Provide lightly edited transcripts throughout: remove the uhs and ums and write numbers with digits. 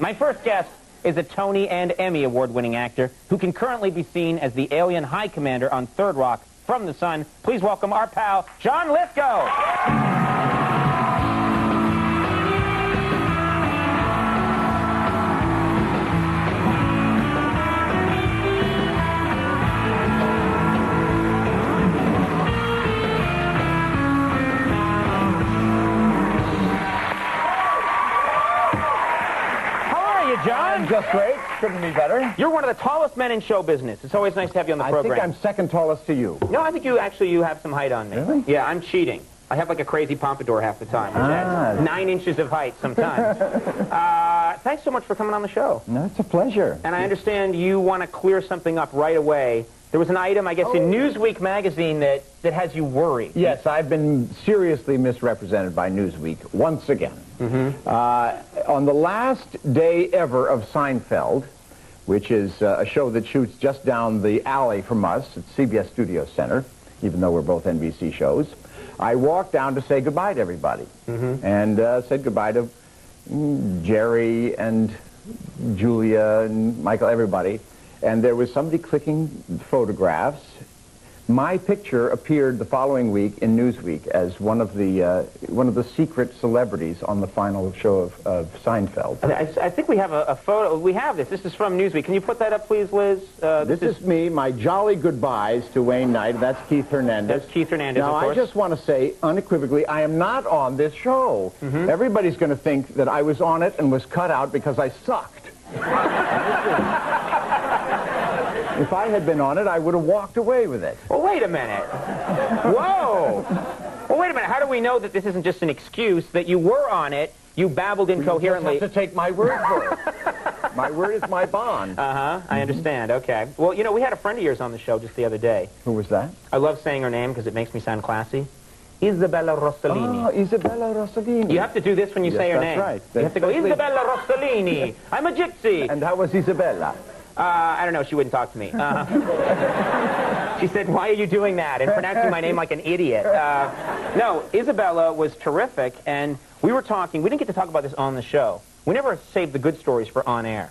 My first guest is a Tony and Emmy award-winning actor who can currently be seen as the alien high commander on Third Rock from the Sun. Please welcome our pal, John Lithgow. John? Just great. Couldn't be better. You're one of the tallest men in show business. It's always nice to have you on the program. I think I'm second tallest to you. No, I think you have some height on me. Really? Yeah, I'm cheating. I have like a crazy pompadour half the time. Which 9 inches of height sometimes. Thanks so much for coming on the show. No, it's a pleasure. And I understand you want to clear something up right away. There was an item, I guess, in Newsweek magazine that has you worried. Yes, I've been seriously misrepresented by Newsweek once again. On the last day ever of Seinfeld, which is a show that shoots just down the alley from us at CBS Studio Center, even though we're both NBC shows, I walked down to say goodbye to everybody. And said goodbye to Jerry and Julia and Michael, everybody. And there was somebody clicking photographs. My picture appeared the following week in Newsweek as one of the secret celebrities on the final show of Seinfeld. I think we have a photo. We have this. This is from Newsweek. Can you put that up, please, Liz? This is me, my jolly goodbyes to Wayne Knight. That's Keith Hernandez. That's Keith Hernandez, now, of course. I just want to say unequivocally, I am not on this show. Everybody's going to think that I was on it and was cut out because I sucked. If I had been on it, I would have walked away with it. Well, wait a minute. Whoa. Well, wait a minute. How do we know that this isn't just an excuse, that you were on it, you babbled incoherently? You just have to take my word for it. My word is my bond. I understand. Okay. Well, you know, we had a friend of yours on the show just the other day. Who was that? I love saying her name because it makes me sound classy. Isabella Rossellini. Oh, Isabella Rossellini. You have to do this when you say her name. That's right. You have to go, Isabella Rossellini. I'm a gypsy. And how was Isabella? I don't know. She wouldn't talk to me. She said, why are you doing that? And pronouncing my name like an idiot. No, Isabella was terrific, and we were talking. We didn't get to talk about this on the show. We never saved the good stories for on air,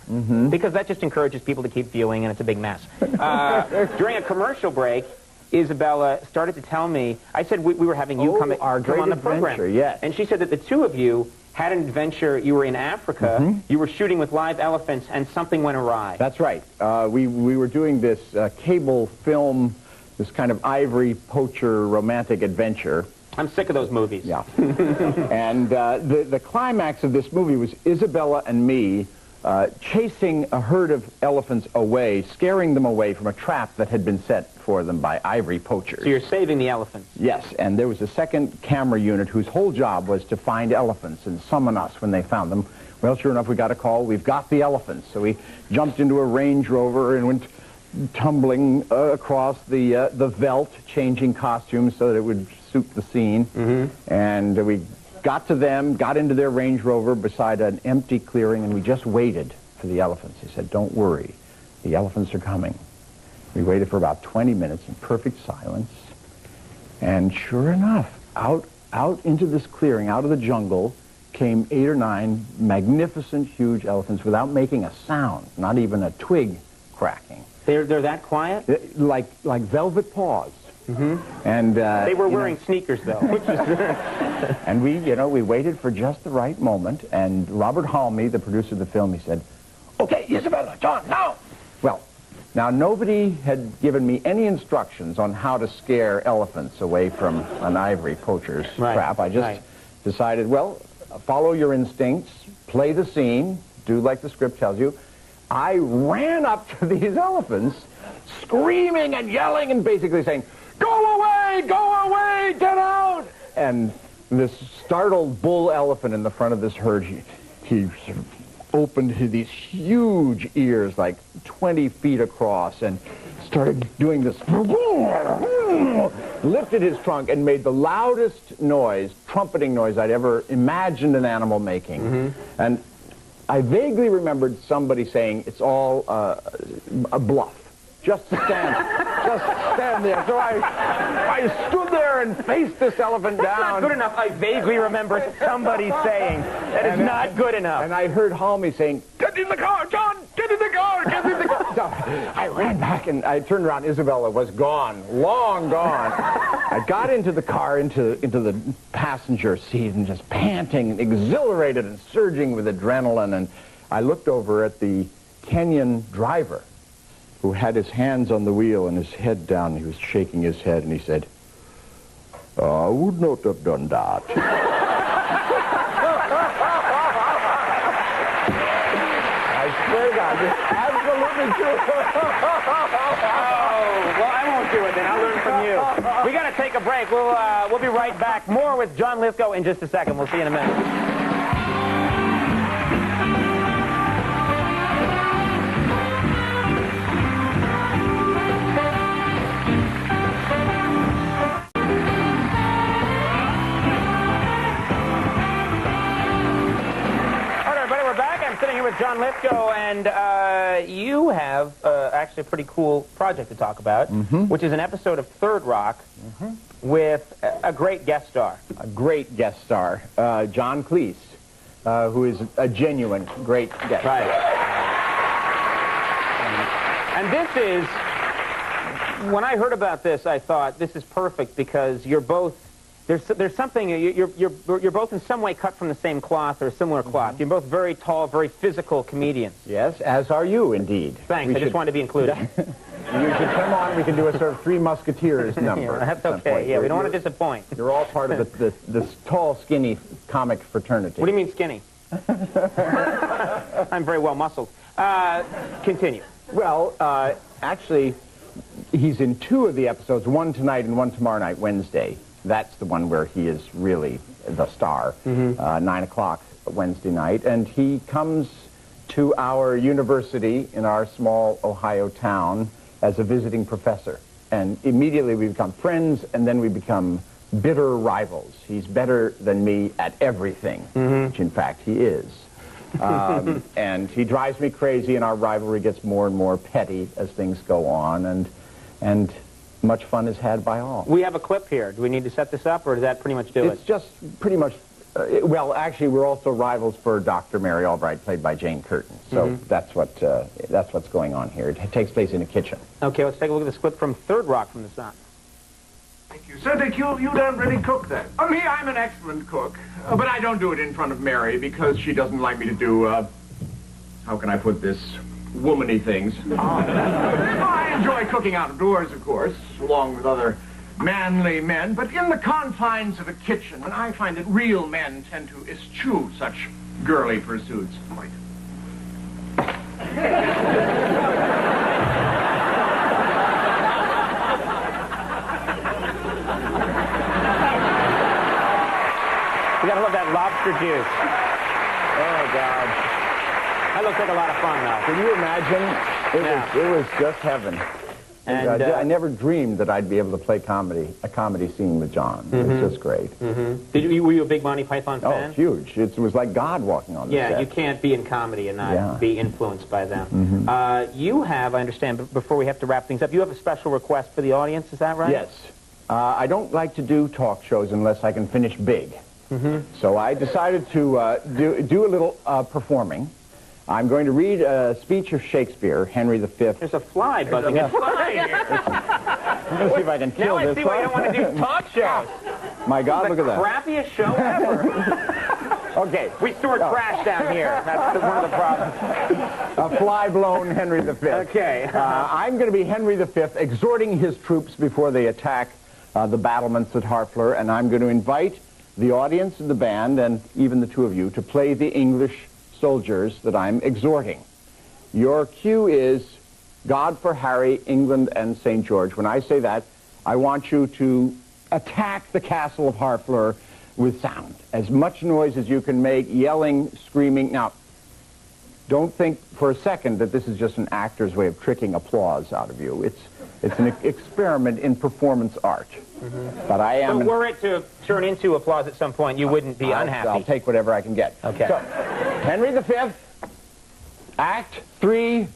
because that just encourages people to keep viewing, and it's a big mess. During a commercial break, Isabella started to tell me, I said we were having you come on the program. Yes. And she said that the two of you had an adventure. You were in Africa. You were shooting with live elephants, and something went awry. That's right. We were doing this cable film, this kind of ivory poacher romantic adventure. I'm sick of those movies. Yeah. And the climax of this movie was Isabella and me chasing a herd of elephants away, scaring them away from a trap that had been set for them by ivory poachers. So you're saving the elephants? Yes, and there was a second camera unit whose whole job was to find elephants and summon us when they found them. Well, sure enough, we got a call, we've got the elephants. So we jumped into a Range Rover and went tumbling across the veldt, changing costumes so that it would suit the scene. And we got to them, got into their Range Rover beside an empty clearing, and we just waited for the elephants. He said, don't worry, the elephants are coming. We waited for about 20 minutes in perfect silence, and sure enough, out into this clearing, out of the jungle, came 8 or 9 magnificent, huge elephants without making a sound, not even a twig cracking. They're that quiet? Like velvet paws. And they were wearing sneakers, though. And we waited for just the right moment, and Robert Halmy, the producer of the film, he said, okay, Isabella, John, now! Well, now nobody had given me any instructions on how to scare elephants away from an ivory poacher's trap. I just decided, well, follow your instincts, play the scene, do like the script tells you. I ran up to these elephants, screaming and yelling and basically saying, go away, get out! And this startled bull elephant in the front of this herd, he sort of opened these huge ears, like 20 feet across, and started doing this, lifted his trunk and made the loudest noise, trumpeting noise I'd ever imagined an animal making. And I vaguely remembered somebody saying, it's all a bluff. Just stand just stand there. So I stood there and faced this elephant down. That's not good enough. I vaguely remember somebody saying that is not good enough. And I heard Halmy saying, "Get in the car, John! Get in the car! Get in the car!" So I ran back and I turned around. Isabella was gone, long gone. I got into the car, into the passenger seat, and just panting, and exhilarated, and surging with adrenaline. And I looked over at the Kenyan driver, who had his hands on the wheel and his head down. He was shaking his head, and he said, "I would not have done that." I swear to God, this is absolutely true. Oh, well, I won't do it then. I'll learn from you. We got to take a break. We'll be right back. More with John Lithgow in just a second. We'll see you in a minute. Sitting here with John Lithgow, and you have actually a pretty cool project to talk about, which is an episode of Third Rock with a great guest star. A great guest star, John Cleese, who is a genuine great guest star. And this is, when I heard about this, I thought this is perfect because you're both. There's something, you're both in some way cut from the same cloth or a similar cloth. You're both very tall, very physical comedians. Yes, as are you, indeed. Thanks, I just wanted to be included. You should come on, we can do a sort of Three Musketeers number. Yeah, that's okay, yeah, we don't want to disappoint. You're all part of this tall, skinny comic fraternity. What do you mean skinny? I'm very well muscled. Continue. Well, actually, he's in 2 of the episodes, one tonight and one tomorrow night, Wednesday. That's the one where he is really the star, 9 o'clock Wednesday night. And he comes to our university in our small Ohio town as a visiting professor. And immediately we become friends, and then we become bitter rivals. He's better than me at everything, which in fact he is. And he drives me crazy, and our rivalry gets more and more petty as things go on. And much fun is had by all. We have a clip here. Do we need to set this up, or does that pretty much do it? It's just pretty much, well, actually, we're also rivals for Dr. Mary Albright, played by Jane Curtin. So that's what's going on here. It takes place in a kitchen. Okay, let's take a look at this clip from Third Rock from the Sun. Thank you. So, Dick, you don't really cook, then? Me, I'm an excellent cook. But I don't do it in front of Mary because she doesn't like me to do, how can I put this, woman-y things. I enjoy cooking out of doors, of course, along with other manly men, but in the confines of a kitchen, and I find that real men tend to eschew such girly pursuits. Wait. We gotta love that lobster juice. Oh, God. That looks like a lot of fun, though. Can you imagine? It was just heaven. And I never dreamed that I'd be able to play a comedy scene with John. It was just great. Were you a big Monty Python fan? Oh, huge. It was like God walking on the set. Yeah, you can't be in comedy and not be influenced by them. You have, I understand, before we have to wrap things up, you have a special request for the audience, is that right? Yes. I don't like to do talk shows unless I can finish big. So I decided to do a little performing. I'm going to read a speech of Shakespeare, Henry V. There's a fly buzzing. There's a fly here. Let's see if I can kill this. Now I see why you don't want to do talk shows. My God, look at that. Crappiest show ever. Okay. We store trash down here. That's one of the problems. A fly-blown Henry V. Okay. I'm going to be Henry V, exhorting his troops before they attack the battlements at Harfleur, and I'm going to invite the audience and the band, and even the two of you, to play the English soldiers that I'm exhorting. Your cue is God for Harry, England, and St. George. When I say that, I want you to attack the castle of Harfleur with sound. As much noise as you can make, yelling, screaming. Now, don't think for a second that this is just an actor's way of tricking applause out of you. It's an experiment in performance art. But I am... So were it to turn into applause at some point, you wouldn't be unhappy? I'll take whatever I can get. Okay. So, Henry V, Act 3,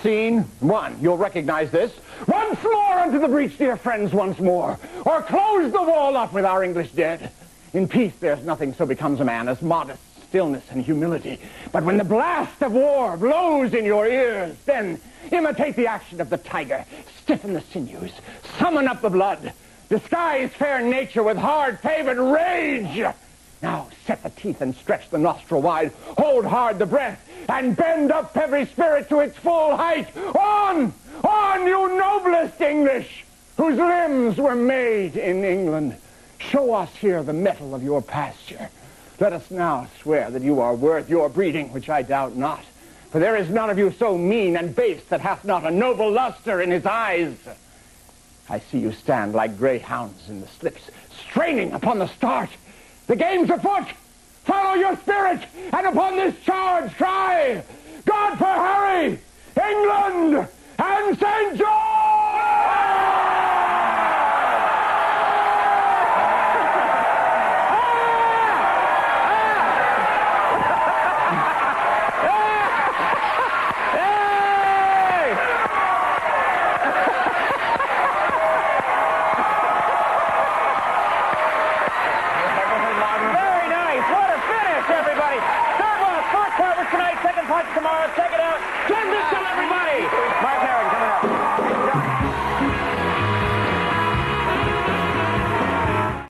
Scene 1. You'll recognize this. 1, Once more unto the breach, dear friends, once more. Or close the wall up with our English dead. In peace there's nothing so becomes a man as modest stillness and humility. But when the blast of war blows in your ears, then imitate the action of the tiger. Stiffen the sinews. Summon up the blood. Disguise fair nature with hard-favored rage. Now set the teeth and stretch the nostril wide. Hold hard the breath and bend up every spirit to its full height. On! On, you noblest English, whose limbs were made in England. Show us here the mettle of your pasture. Let us now swear that you are worth your breeding, which I doubt not. For there is none of you so mean and base that hath not a noble luster in his eyes. I see you stand like greyhounds in the slips, straining upon the start. The game's afoot. Follow your spirit, and upon this charge cry, God for Harry, England, and St. George! Tomorrow, check it out. Send this to everybody.